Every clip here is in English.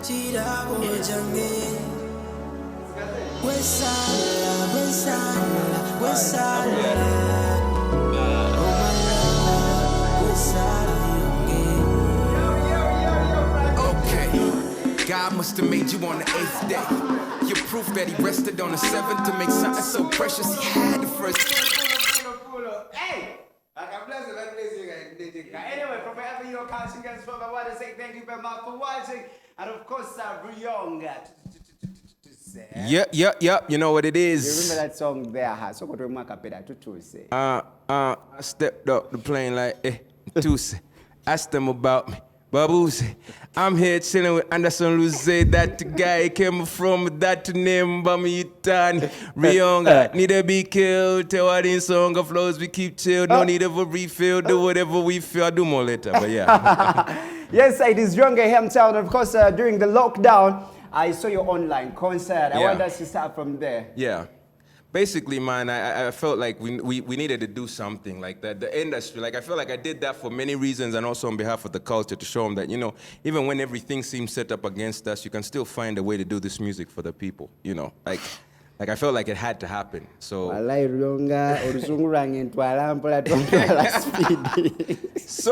God must have made you on the 8th day. You're proof that he rested on the 7th to make something so precious he had the first. Hey! I'm blessed with that blessing. Anyway, from wherever you're catching us from, I want to say thank you very much for watching. And of course, Ruyonga. Yep. You know what it is. You remember that song there? So what we say. I stepped up the plane like, Tuesday. Asked them about me. Baboose, I'm here chilling with Anderson Luce, that guy came from that name, Bamitan, Ruyonga, need to be killed, tell what in song of flows, we keep chill, no need of a refill, do whatever we feel, I'll do more later, but yeah. Yes, it is Ruyonga here in town. Of course, during the lockdown, I saw your online concert. I want us to start from there. Yeah. Basically, man, I felt like we needed to do something like that. The industry, like I felt like I did that for many reasons and also on behalf of the culture to show them that, you know, even when everything seems set up against us, you can still find a way to do this music for the people, you know. Like I felt like it had to happen, so. So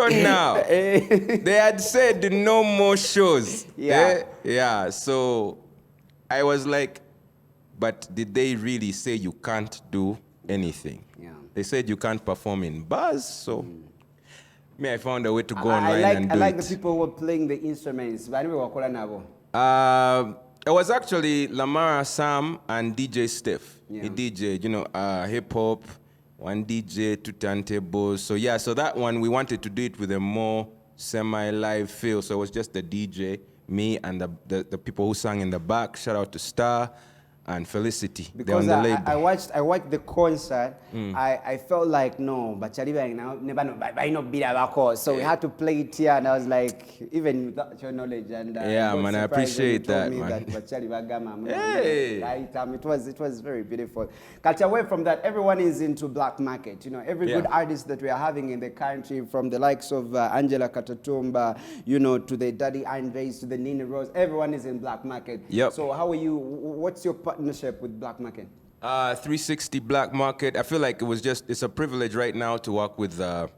now, they had said no more shows. Yeah, so I was like, but did they really say you can't do anything? Yeah. They said you can't perform in bars, so I found a way to go online and do it. I like the people who were playing the instruments. It was actually Lamar, Sam, and DJ Steph. Yeah. He DJ, you know, hip hop, one DJ, two turntables. So yeah, so that one we wanted to do it with a more semi-live feel. So it was just the DJ, me, and the people who sang in the back. Shout out to Star and Felicity. Because I watched the concert. I felt like no, but never so we had to play it here, and I was like, even without your knowledge, and yeah, man, I appreciate that, man. Hey. It was very beautiful. Cut away from that, everyone is into black market. You know, every good artist that we are having in the country, from the likes of Angela Katatumba, you know, to the Daddy Andres, to the Nina Rose, everyone is in black market. Yep. So how are you? What's your partnership with Black Market? 360 Black Market. I feel like it's a privilege right now to work with a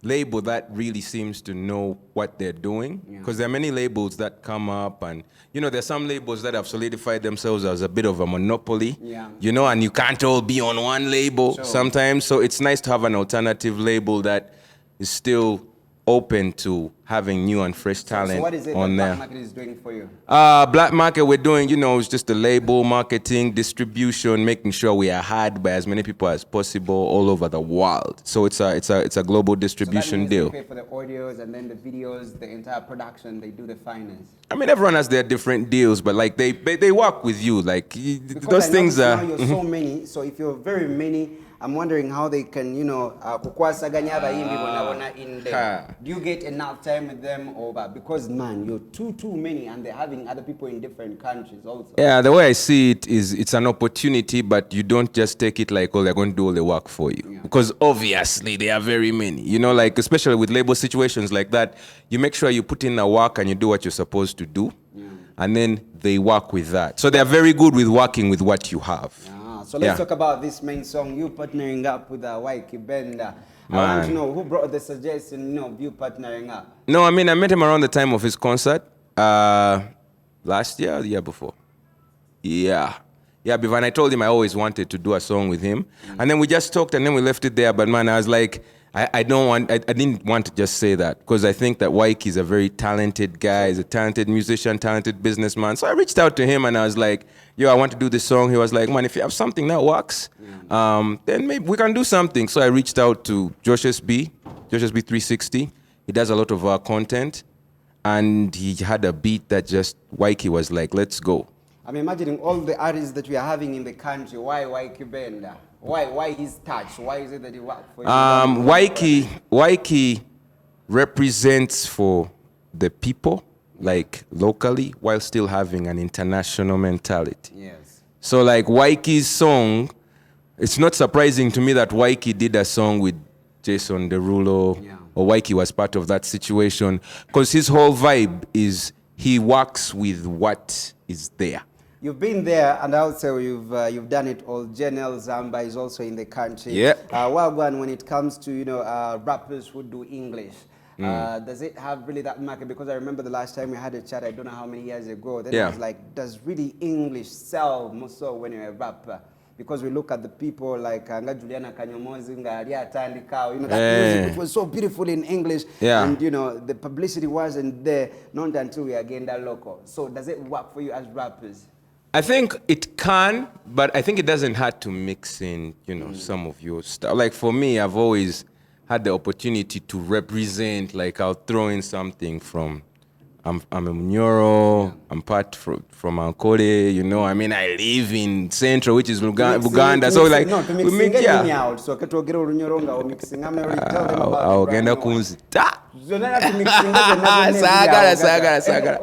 label that really seems to know what they're doing. Because there are many labels that come up, and you know, there's some labels that have solidified themselves as a bit of a monopoly. You know, and you can't all be on one label sometimes. So it's nice to have an alternative label that is still open to having new and fresh talent. So what is it that Black Market is doing for you? Black Market, we're doing, you know, it's just the label, marketing, distribution, making sure we are heard by as many people as possible all over the world. So it's a global distribution deal. They pay for the audios and then the videos, the entire production, they do the finance. I mean, everyone has their different deals, but like they work with you. Like those things are. Now you're so many, so if you're very many, I'm wondering how they can, you know, in there. Do you get enough time with them, or because man, you're too many, and they're having other people in different countries also? Yeah, the way I see it is, it's an opportunity, but you don't just take it like, oh, they're going to do all the work for you, because obviously there are very many. You know, like especially with label situations like that, you make sure you put in the work and you do what you're supposed to do, and then they work with that. So they're very good with working with what you have. So let's talk about this main song, you partnering up with Ykee Benda. I want to know who brought the suggestion, you know, of you partnering up. No, I mean, I met him around the time of his concert, last year or the year before. Yeah, before, and I told him I always wanted to do a song with him. And then we just talked, and then we left it there. But man, I was like, I didn't want to just say that, because I think that Ykee is a very talented guy. He's a talented musician, talented businessman. So I reached out to him and I was like, yo, I want to do this song. He was like, man, if you have something that works, then maybe we can do something. So I reached out to Josh SB 360. He does a lot of content, and he had a beat that just Ykee was like, let's go. I'm imagining all the artists that we are having in the country. Why Ykee Benda? Why his touch? Why is it that he worked for you? Ykee represents for the people, like locally, while still having an international mentality. Yes. So like Wykee's song, it's not surprising to me that Ykee did a song with Jason Derulo, or Ykee was part of that situation, because his whole vibe is he works with what is there. You've been there, and also you've done it all. JNL Zamba is also in the country. Yeah. Wagwan, when it comes to rappers who do English, does it have really that market? Because I remember the last time we had a chat, I don't know how many years ago. Then I was like, does really English sell more so when you're a rapper? Because we look at the people like Juliana Kanyomozi, that music which was so beautiful in English, and the publicity wasn't there, not until we again that local. So does it work for you as rappers? I think it can, but I think it doesn't have to mix in, some of your stuff. Like for me, I've always had the opportunity to represent, like I'll throw in something from, I'm a Munyoro, I'm part from Ankole, I mean, I live in Central, which is Buganda, so like, we mix, yeah. So Ruyonga or mixing, I'm already tell them about it right now.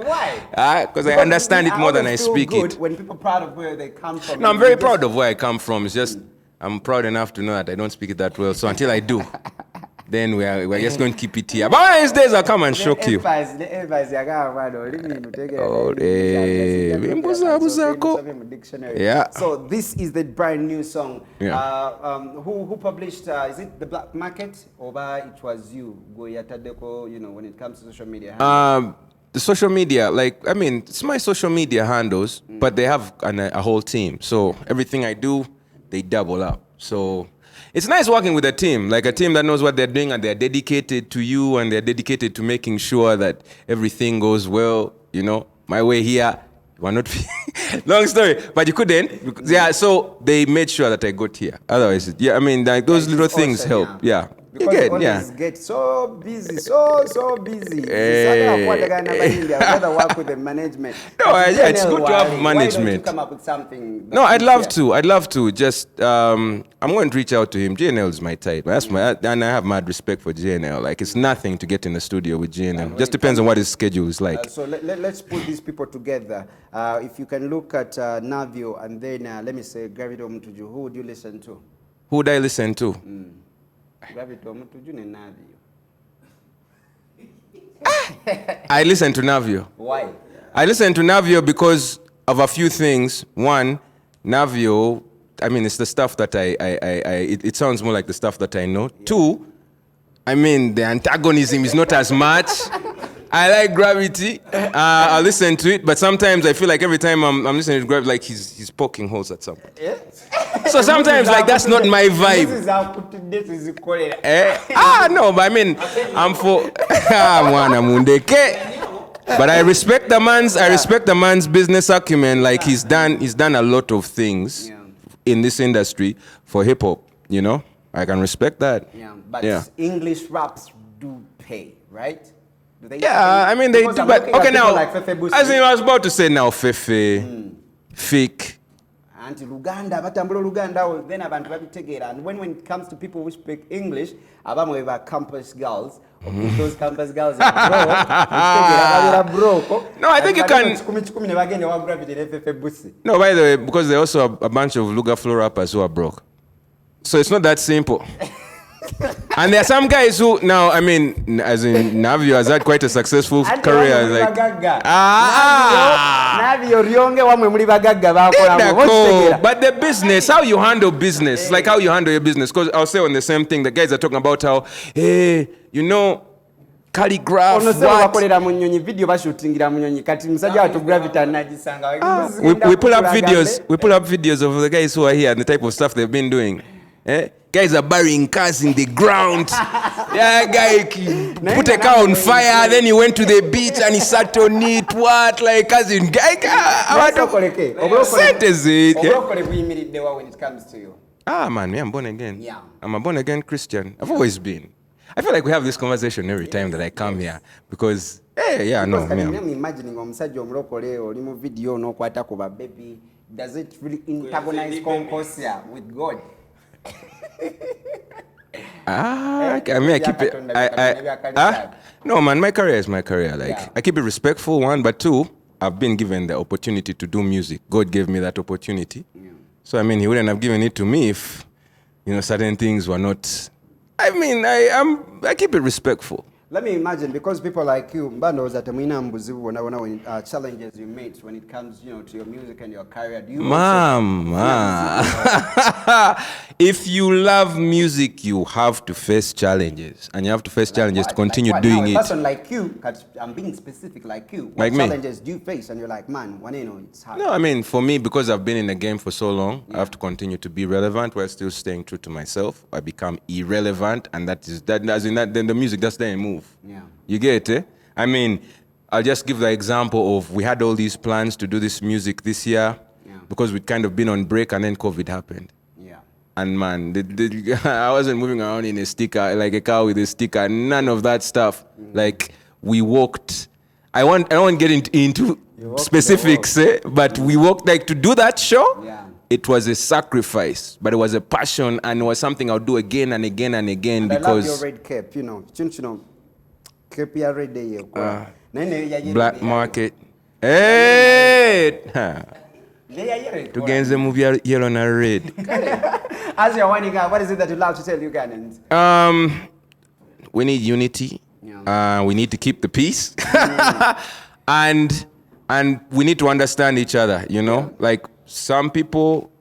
Why? Because I understand it more than I speak it. When people are proud of where they come from. No, I'm very proud of where I come from. It's just, I'm proud enough to know that I don't speak it that well, so until I do, then we're just going to keep it here. But one of these days I'll come and shock you. Yeah. So this is the brand new song. Yeah. Who published? Is it the Black Market, or it was you? When it comes to social media. The social media, it's my social media handles, but they have a whole team. So everything I do, they double up. So it's nice working with a team, like a team that knows what they're doing and they're dedicated to you and they're dedicated to making sure that everything goes well, my way here. We're not long story, but you couldn't. Yeah, so they made sure that I got here. Otherwise, those little things help. Yeah. Because get so busy, so busy. I'd rather work with the management. No, it's good to have management. Why don't you come up with something? No, I'd love to. Just, I'm going to reach out to him. JNL is my type. And I have mad respect for JNL. Like, it's nothing to get in the studio with JNL. Just depends on what his schedule is like. So let's put these people together. If you can look at Navio and then, let me say, Gravito Mutuju, who would you listen to? Who would I listen to? I listen to Navio. Why? I listen to Navio because of a few things. One, Navio, it's the stuff that it sounds more like the stuff that I know. Yeah. Two, the antagonism is not as much. I like Gravity. I listen to it, but sometimes I feel like every time I'm listening to Gravity, like he's poking holes at something. Yeah. So sometimes that's not my vibe. This is no, but I'm for but I respect the man's business acumen. Like he's done a lot of things in this industry for hip hop. I can respect that. Yeah, but English raps do pay, right? They do. But okay, now, as I was about to say now, Fefe, Fik. And Luganda, batambula Luganda, then abantu babitegeera. And when it comes to people who speak English, abamu eba campus girls. Those campus girls are broke. No, I think you can. No, by the way, because there are also a bunch of Luga floor rappers who are broke. So it's not that simple. And there are some guys who now, as in Navio has had quite a successful career. Like, Navio, Ruyonga, wamwe muri bagagga but the business, how you handle business, like how you handle your business. Because I'll say on the same thing, the guys are talking about how, hey, calligraph. We pull up videos of the guys who are here and the type of stuff they've been doing. Guys are burying cars in the ground. Guy put a car on fire, then he went to the beach and he sat on it. What? Like, cousin, guy, what is it? When it comes to you. Man, I'm born again. Yeah. I'm a born again Christian. I've always been. I feel like we have this conversation every time that I come here because, I'm imagining omusajja omulokole oli mu video n'okwata ku baby. Does it really antagonize Concorsia with God? I keep it. No, man, my career is my career. Like, I keep it respectful, one, but two, I've been given the opportunity to do music. God gave me that opportunity. Yeah. So, he wouldn't have given it to me if, certain things were not. I keep it respectful. Let me imagine, because people like you, challenges you meet when it comes, to your music and your career. Do you if you love music, you have to face challenges, and you have to face challenges to continue doing it. A person like you, I'm being specific, like you. What challenges do you face? And you're like, man, it's hard. No, I mean, for me, because I've been in the game for so long, I have to continue to be relevant while still staying true to myself. I become irrelevant, and then the music just doesn't move. Yeah. You get it? I mean, I'll just give the example of we had all these plans to do this music this year because we'd kind of been on break, and then COVID happened. Yeah. And man, I wasn't moving around in a sticker, like a car with a sticker, none of that stuff. Like, we walked. I don't want to get into specifics, but we walked, like, to do that show. Yeah. It was a sacrifice, but it was a passion, and it was something I'll do again and again and again. And because I love your red cape, Cape ya red day. Black market. Hey! Tugenze move yellow and red. As you're winding up, what is it that you love to tell Ugandans? We need unity. We need to keep the peace. and we need to understand each other, Like, some people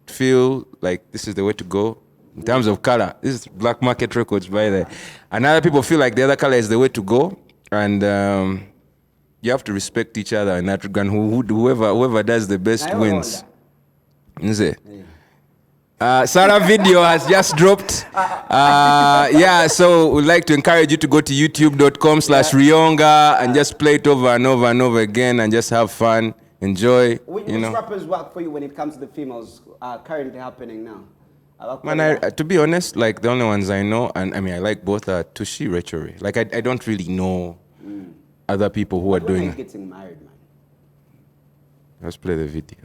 feel like this is the way to go in terms of color. This is Black Market Records, by the way. And other people feel like the other color is the way to go. And you have to respect each other in that regard. Whoever does the best wins. Saala video has just dropped. So we'd like to encourage you to go to youtube.com/Ruyonga and just play it over and over and over again and just have fun, enjoy. Which rappers work for you when it comes to the females currently happening now? Man, to be honest, like, the only ones I know, and I mean, I like both Tushi, Rachel Ray. Like, I don't really know other people who are doing. When are you getting married, man? Let's play the video.